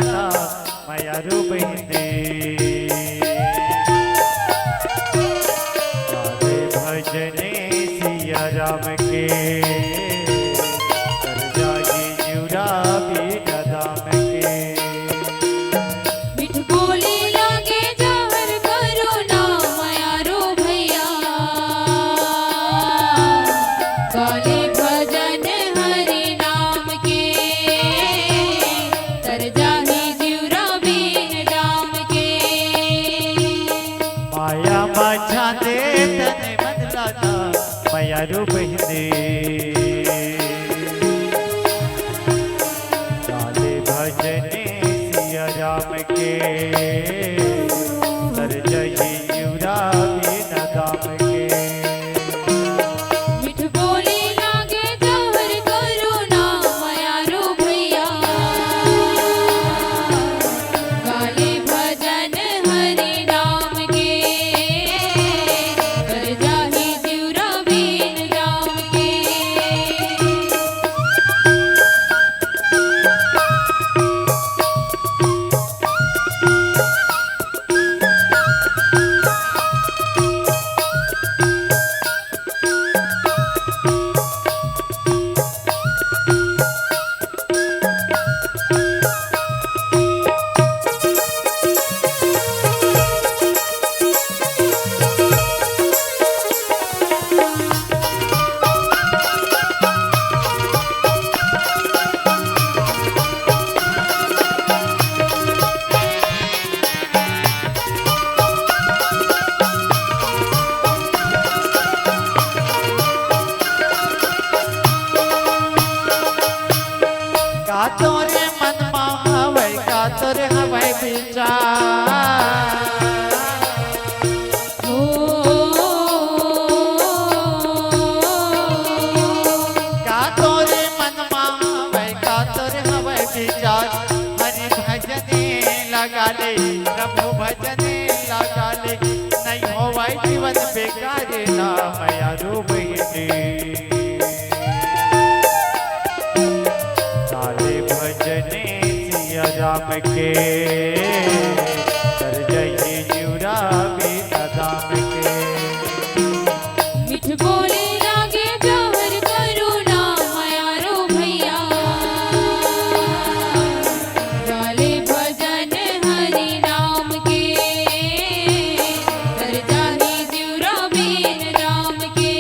ना माया रो बहिने गाले भजने सिया राम के कर जाए जुड़ा बीन दाम के मिठ बोली लागे जहर करो ना माया रो भैया गाले भजन हरि नाम के तर जाहि जीवरा बीन दाम के माया माझा दे तने बदला ना माया रो बहिने गाले भजने सिया राम के तर जय जुड़ा बीन दाम के मिठ बोली लागे जहर करो ना माया रो भैया गाले भजन हरि नाम के कर जाहि जीवरा बीन दाम के का तोरे मन में हवै का तोरे हवै विचार ओ का तोरे मन में हवै का तोरे हवै विचार हरि भजने लगा ले प्रभु भजने लगा ले नहीं होवै जीवन बेकार ना माया रो बहिने गाले भजने सिया राम के कर जय जुड़ा बीन दाम के मिठ बोली लागे जहर करो ना माया रो भैया गाले भजन हरि नाम के कर जाहि जीवरा बीन दाम के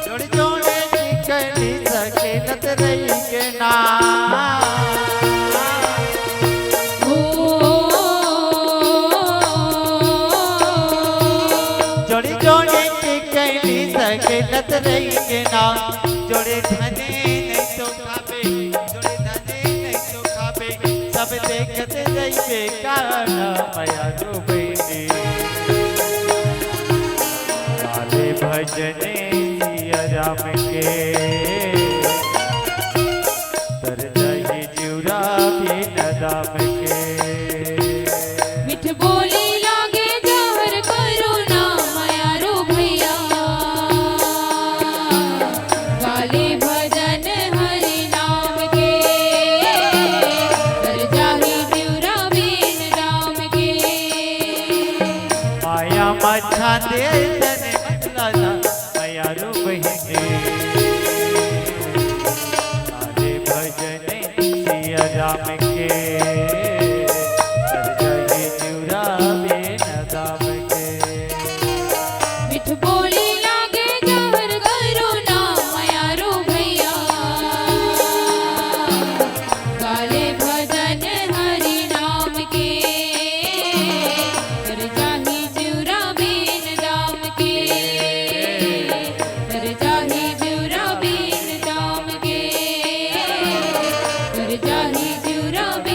जोड़े जोड़े निकली सके नत रही के नाम जोड़े जोड़े निकली सके नत रही के नाम जोड़े धने नहीं तो खाबे जोड़े धने नहीं तो खाबे सब देखते रही बेकार माया रो बहिने गाले भजने सिया राम के तर जय जुड़ा बीन दाम के मिठ बोली लागे जहर करो ना माया रो भैया गाले भजन हरि नाम के कर जाहि जीवरा बीन दाम के माया मच्छा दे तने बदला ना माया रो बहिने गाले भजने सिया राम के कर जय जुड़ा बीन दाम के मिठ बोली लागे जहर करो ना माया रो भैया गाले જીવ રવે